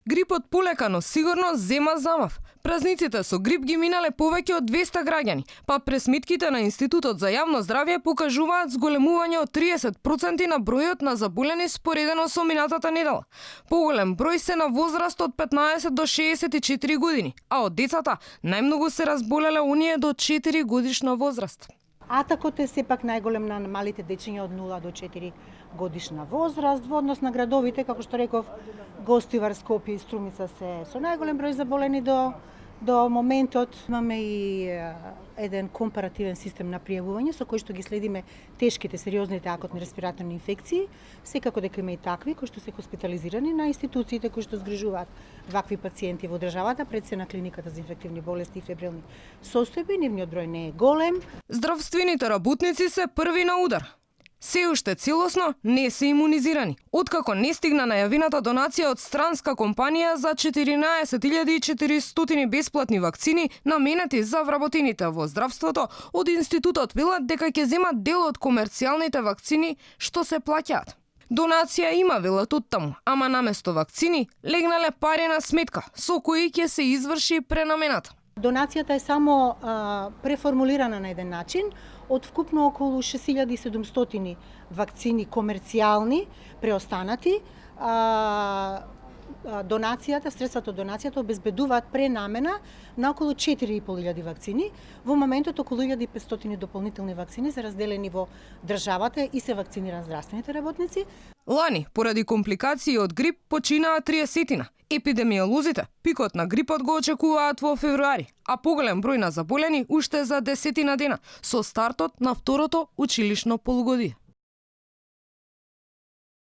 Грипот полека, но сигурно зема замав. Празниците со грип ги минале повеќе од 200 граѓани, па пресметките на Институтот за јавно здравје покажуваат зголемување од 30% на бројот на заболени споредено со минатата недела. Поголем број се на возраст од 15 до 64 години, а од децата најмногу се разболеле оние до 4 годишна возраст. Атакот е сепак најголем на малите дечиња од 0 до 4 годишна возраст, во однос на градовите, како што реков, Гостивар, Скопје и Струмица се со најголем број заболени до моментот. Имаме и еден компаративен систем на пријавување со кој што ги следиме тешките, сериозните акутни респираторни инфекции, секако дека има и такви кои што се хоспитализирани на институциите кои што згрижуваат вакви пациенти во државата, пред се на клиниката за инфективни болести и фебрилни состојби. Нивниот број не е голем. Здравствените работници се први на удар. Се уште целосно не се имунизирани, откако не стигна најавината донација од странска компанија за 14.400 бесплатни вакцини наменети за вработените во здравството. Од институтот велат дека ќе земат дел од комерцијалните вакцини што се плаќаат. Донација има, велат оттаму, ама наместо вакцини легнале пари на сметка со кои ќе се изврши пренамената. Донацијата е само преформулирана на еден начин. Од вкупно околу 6700 вакцини комерцијални преостанати, донацијата, средствата од донацијата обезбедуваат пренамена на околу 4500 вакцини. Во моментот околу 1500 дополнителни вакцини се разделени во државата и се вакцинираат здравствените работници. Лани, поради компликации од грип, починаа 30. Епидемиолозите пикот на грипот го очекуваат во февруари, а поголем број на заболени уште за 10 дена, со стартот на второто училишно полугодие.